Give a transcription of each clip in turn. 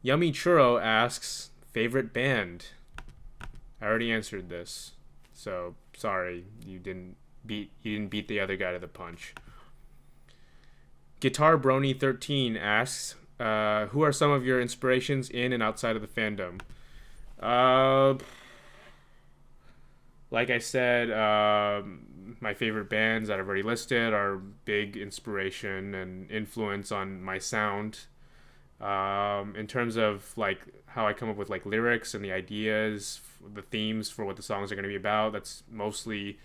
YummyChurro asks, favorite band? I already answered this, so sorry you didn't beat the other guy to the punch. Guitar Brony 13 asks, who are some of your inspirations in and outside of the fandom? Uh, like I said, my favorite bands that I've already listed are big inspiration and influence on my sound. In terms of like how I come up with like lyrics and the ideas, the themes for what the songs are going to be about, that's mostly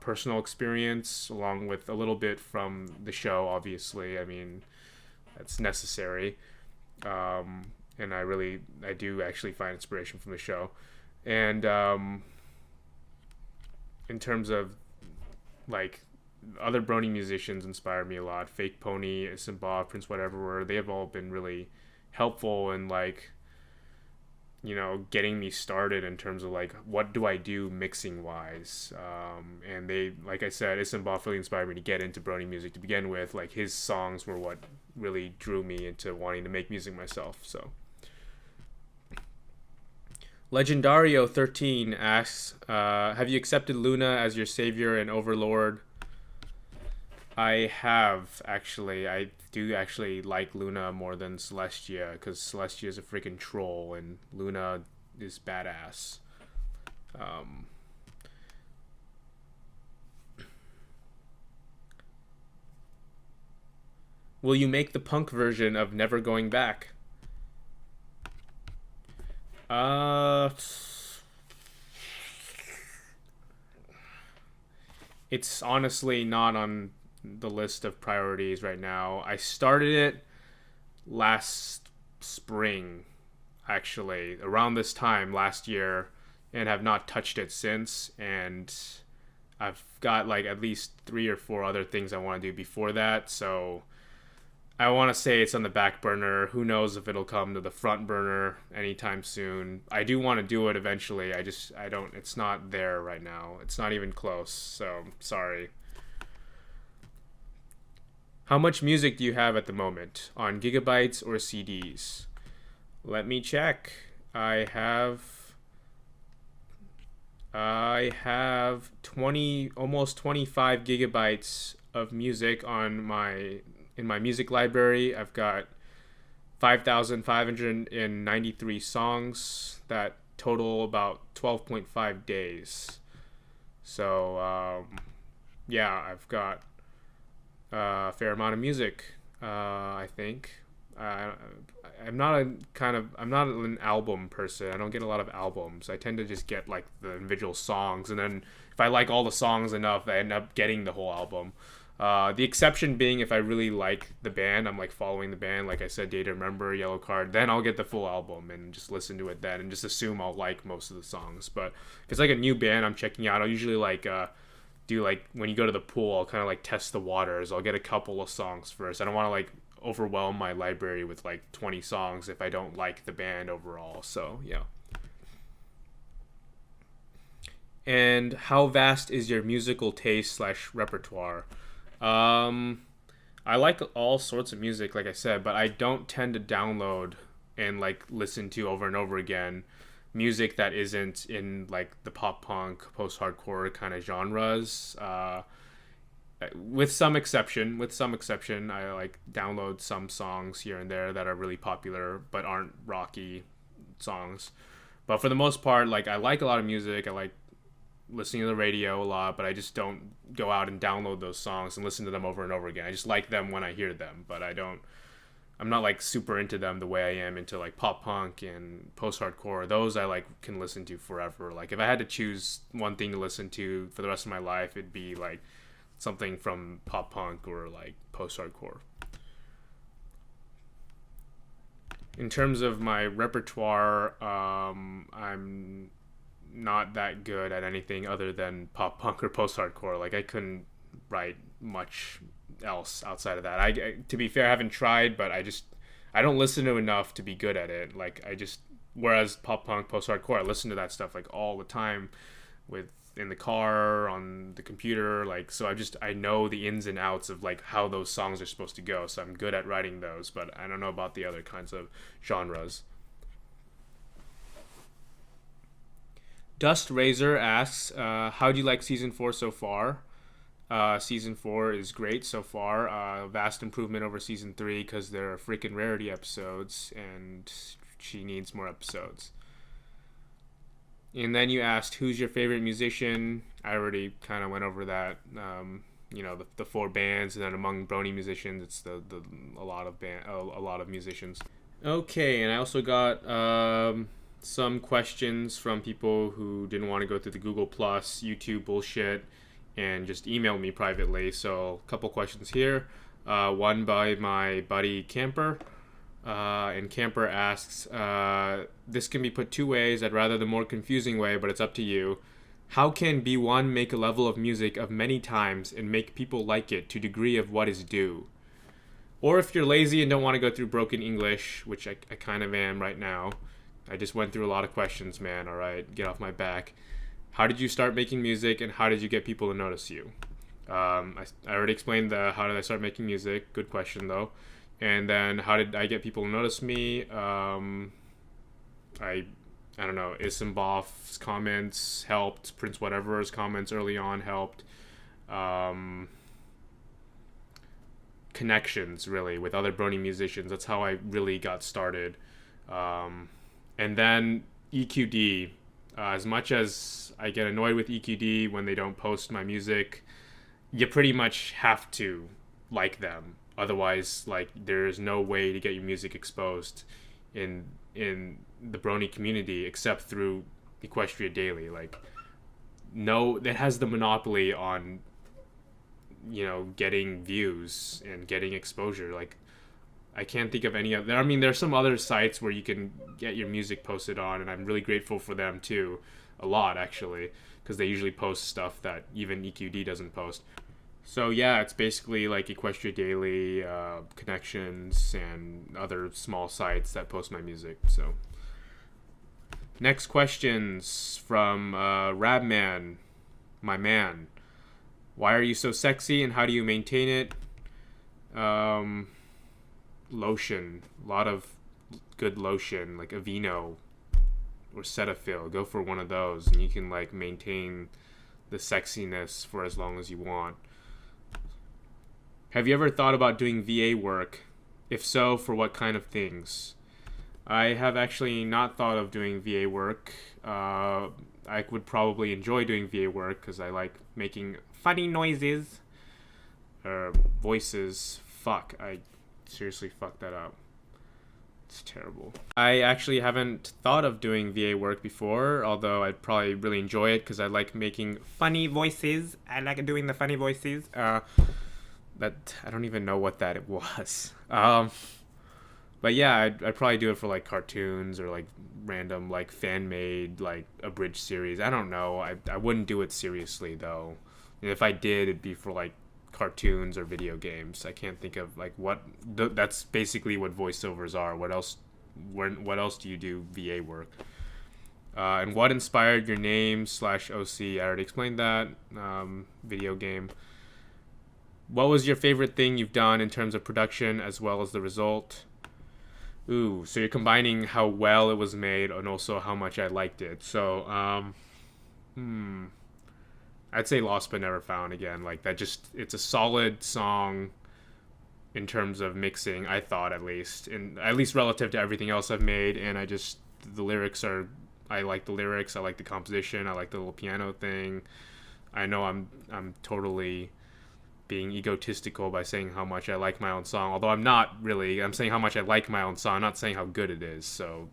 personal experience, along with a little bit from the show. Obviously, I mean that's necessary, and I do actually find inspiration from the show. And in terms of like other Brony musicians inspire me a lot. Fake Pony, Simba, Prince Whatever, they have all been really helpful in like getting me started in terms of like what do I do mixing wise. And they, like I said, Isambah really inspired me to get into Brony music to begin with. Like his songs were what really drew me into wanting to make music myself. So Legendario 13 asks, have you accepted Luna as your savior and overlord? I have, actually. I do actually like Luna more than Celestia, because Celestia is a freaking troll and Luna is badass. Um, will you make the punk version of Never Going Back? Uh, it's honestly not on the list of priorities right now. I started it last spring, actually, around this time last year, and have not touched it since. And I've got like at least 3 or 4 other things I want to do before that. So I want to say it's on the back burner. Who knows if it'll come to the front burner anytime soon. I do want to do it eventually. I don't, it's not there right now. It's not even close. So sorry. How much music do you have at the moment on gigabytes or CDs? Let me check. I have 20, almost 25 gigabytes of music in my music library. I've got 5,593 songs that total about 12.5 days. So yeah, I've got a fair amount of music. I think. Uh, I'm not an album person. I don't get a lot of albums. I tend to just get like the individual songs, and then if I like all the songs enough, I end up getting the whole album. The exception being if I really like the band, I'm like following the band, like I said, Day to Remember, Yellow Card, then I'll get the full album and just listen to it then and just assume I'll like most of the songs. But if it's like a new band I'm checking out, I'll usually like do like when you go to the pool, I'll kind of like test the waters. I'll get a couple of songs first. I don't want to like overwhelm my library with like 20 songs if I don't like the band overall. So yeah. And how vast is your musical taste slash repertoire? Um, I like all sorts of music, like I said, but I don't tend to download and like listen to over and over again music that isn't in like the pop punk, post hardcore kind of genres. With some exception, I like download some songs here and there that are really popular but aren't rocky songs. But for the most part, like I like a lot of music. I like listening to the radio a lot, but I just don't go out and download those songs and listen to them over and over again. I just like them when I hear them, but I'm not like super into them the way I am into like pop punk and post hardcore. Those I like can listen to forever. Like if I had to choose one thing to listen to for the rest of my life, it'd be like something from pop punk or like post hardcore. In terms of my repertoire, I'm not that good at anything other than pop punk or post hardcore. Like I couldn't write much else outside of that. To be fair, I haven't tried, but I don't listen to enough to be good at it. Like whereas pop punk, post hardcore, I listen to that stuff like all the time with in the car, on the computer, like, so I know the ins and outs of like how those songs are supposed to go, so I'm good at writing those, but I don't know about the other kinds of genres. DustRaiser asks, how do you like season 4 so far? Season 4 is great so far. Vast improvement over season 3 because there are freaking rarity episodes and she needs more episodes. And then you asked, who's your favorite musician? I already kind of went over that. The 4 bands, and then among Brony musicians, it's a lot of musicians. Okay, and I also got some questions from people who didn't want to go through the Google Plus YouTube bullshit and just emailed me privately. So a couple questions here. One by my buddy Camper. And Camper asks, this can be put 2 ways. I'd rather the more confusing way, but it's up to you. How can B1 make a level of music of many times and make people like it to degree of what is due? Or if you're lazy and don't want to go through broken English, which I kind of am right now. I just went through a lot of questions, man. All right, get off my back. How did you start making music, and how did you get people to notice you? I already explained how did I start making music. Good question, though. And then how did I get people to notice me? I don't know. Isambov's comments helped. Prince Whatever's comments early on helped. Connections, really, with other Brony musicians. That's how I really got started. And then EQD. As much as I get annoyed with EQD when they don't post my music, you pretty much have to like them. Otherwise, like, there's no way to get your music exposed in the Brony community except through Equestria Daily. Like, no, it has the monopoly on, getting views and getting exposure. Like, I can't think of any other. I mean, there's some other sites where you can get your music posted on, and I'm really grateful for them too, a lot actually, because they usually post stuff that even EQD doesn't post. So yeah, it's basically like Equestria Daily, Connections, and other small sites that post my music. So next questions from Rabman, my man. Why are you so sexy, and how do you maintain it? Lotion, a lot of good lotion, like Aveeno or Cetaphil. Go for one of those, and you can like maintain the sexiness for as long as you want. Have you ever thought about doing VA work? If so, for what kind of things? I have actually not thought of doing VA work. I would probably enjoy doing VA work because I like making funny noises or voices. Fuck, I seriously fucked that up. It's terrible. I actually haven't thought of doing VA work before, although I'd probably really enjoy it because I like making funny voices. I like doing the funny voices. That I don't even know what that it was. But yeah, I'd probably do it for like cartoons or like random like fan made like abridged series. I don't know. I wouldn't do it seriously though. And if I did, it'd be for like cartoons or video games. I can't think of like what. That's basically what voiceovers are. What else? What else do you do VA work? And what inspired your name /OC? I already explained that. Video game. What was your favorite thing you've done in terms of production as well as the result? Ooh, so you're combining how well it was made and also how much I liked it. So, I'd say Lost But Never Found again. Like, that just, it's a solid song in terms of mixing, I thought at least. And at least relative to everything else I've made. And the lyrics are, I like the lyrics, I like the composition, I like the little piano thing. I know I'm totally being egotistical by saying how much I like my own song, although I'm not really. I'm saying how much I like my own song, I'm not saying how good it is. So,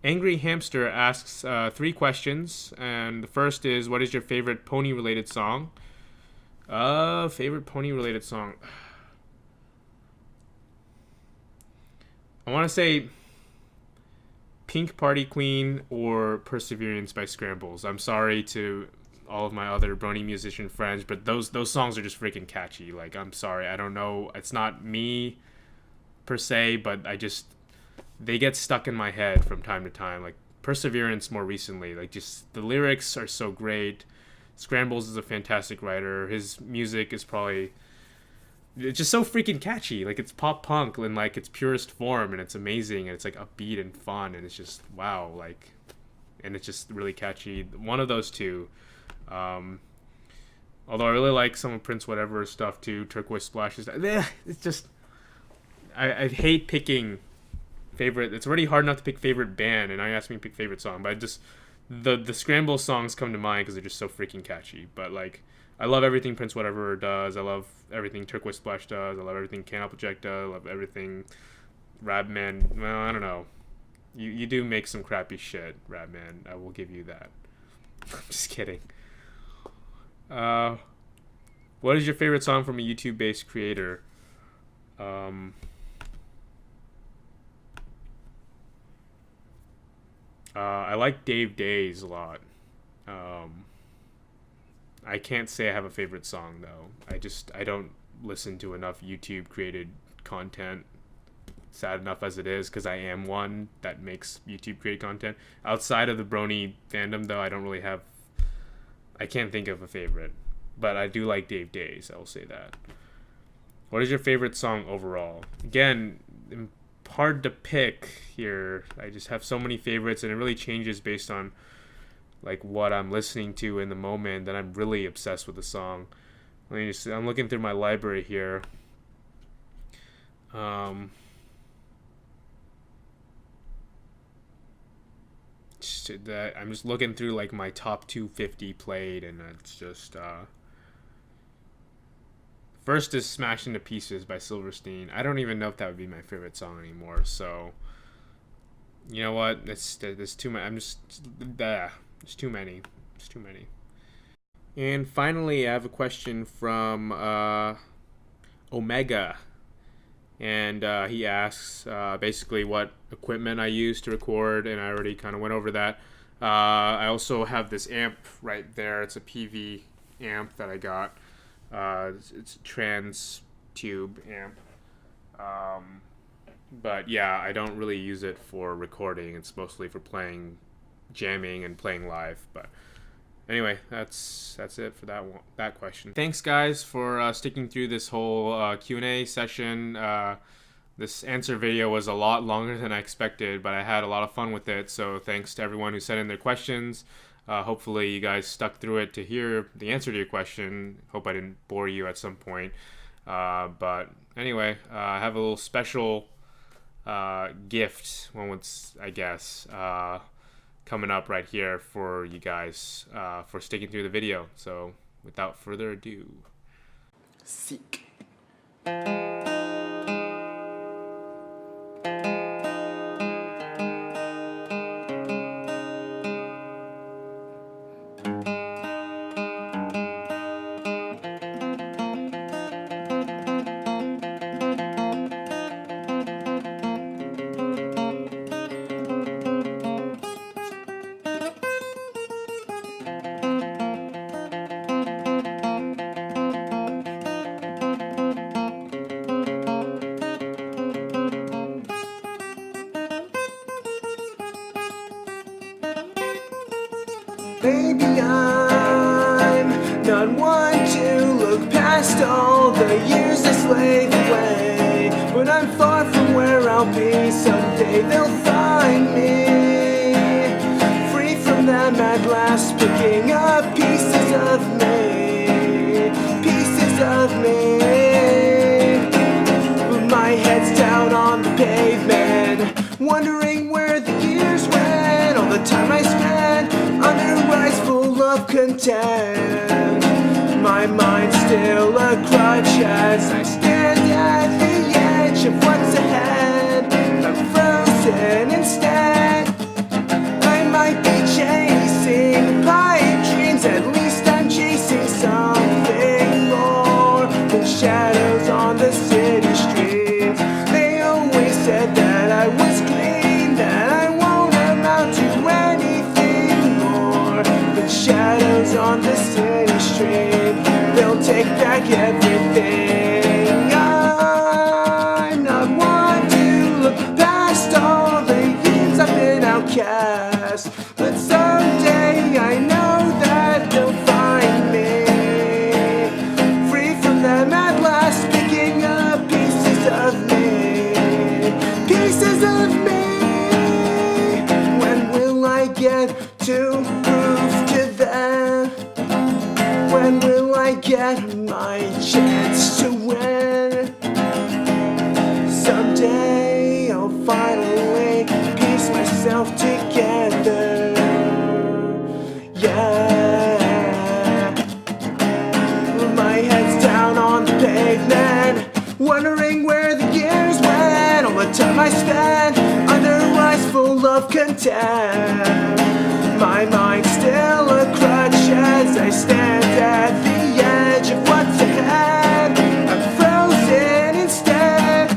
anAngryHamster asks 3 questions, and the first is, what is your favorite pony-related song? Favorite pony-related song? I want to say Pink Party Queen or Perseverance by Scrambles. I'm sorry to all of my other Brony musician friends, but those songs are just freaking catchy. Like, I'm sorry, I don't know, it's not me per se, but they get stuck in my head from time to time. Like, Perseverance more recently. Like, just the lyrics are so great. Scrambles is a fantastic writer. His music is probably, it's just so freaking catchy. Like, it's pop punk in like its purest form, and it's amazing, and it's like upbeat and fun, and it's just wow. Like, and it's just really catchy. One of those two. Although I really like some of Prince Whatever stuff too. Turquoise Splashes. It's just, I hate picking favorite. It's already hard enough to pick favorite band, and now you ask me to pick favorite song. But I just, the Scramble songs come to mind because they're just so freaking catchy. But like, I love everything Prince Whatever does. I love everything Turquoise Splash does. I love everything Can't Applejack does. I love everything Rabman. Well, I don't know. You do make some crappy shit, Rabman. I will give you that. I'm just kidding. What is your favorite song from a YouTube-based creator? I like Dave Days a lot. I can't say I have a favorite song though. I don't listen to enough YouTube created content. Sad enough as it is, because I am one that makes YouTube created content. Outside of the Brony fandom though, I can't think of a favorite. But I do like Dave Days, I will say that. What is your favorite song overall? Again, hard to pick here. I just have so many favorites, and it really changes based on like what I'm listening to in the moment. That I'm really obsessed with the song. I'm looking through my library here. I'm just looking through like my top 250 played, and it's just first is Smashed into Pieces by Silverstein. I don't even know if that would be my favorite song anymore. So you know what? There's too many. There's too many. There's too many. And finally, I have a question from Omega. And he asks basically what equipment I use to record, and I already kind of went over that. I also have this amp right there. It's a PV amp that I got. It's a trans tube amp. But yeah, I don't really use it for recording. It's mostly for playing, jamming, and playing live. But anyway, that's it for that question. Thanks guys for sticking through this whole Q&A session. This answer video was a lot longer than I expected, but I had a lot of fun with it. So thanks to everyone who sent in their questions. Hopefully you guys stuck through it to hear the answer to your question. Hope I didn't bore you at some point. But anyway, I have a little special gift, I guess, coming up right here for you guys for sticking through the video. So without further ado, seek. Maybe I'm not one to look past all the years I slaved away, but I'm far from where I'll be. Someday they'll find me, free from that mad blast, picking up pieces of me, pieces of me. But my head's down on the pavement, wondering where the years went, all the time I spent under eyes full of content. My mind's still a crutch as I stand at the edge of what's ahead. I'm frozen instead. I might be chasing pipe dreams, at least I'm chasing something more than shadows on the city streets. They always said that I was clean, that I won't amount to anything more than shadows on the city street. They'll take back everything. wondering where the years went, all the time I spent under eyes full of contempt. My mind's still a crutch as I stand at the edge of what's ahead. I'm frozen instead.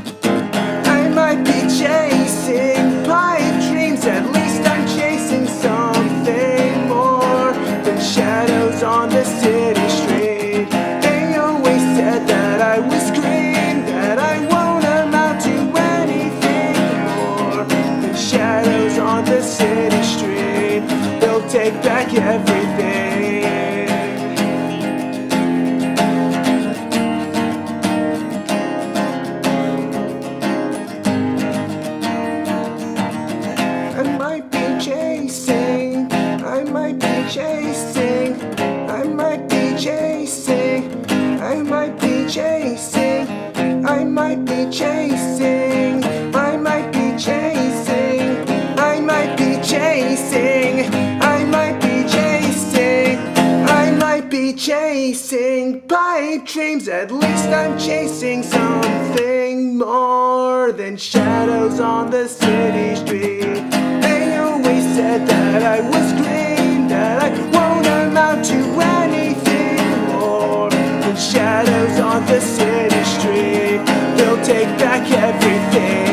I might be chasing pipe dreams, at least I'm chasing something more than shadows on the city street. They always said that I was green, that I won't amount to anything more than shadows on the city street. They'll take back everything. I might be chasing, I might be chasing, I might be chasing, I might be chasing, I might be chasing, I might be chasing, I might be chasing, I might be chasing, I might be chasing pipe dreams, at least I'm chasing something more than shadows on the city street. They always said that I was green, that I won't amount to anything more than shadows on the city street. They'll take back everything.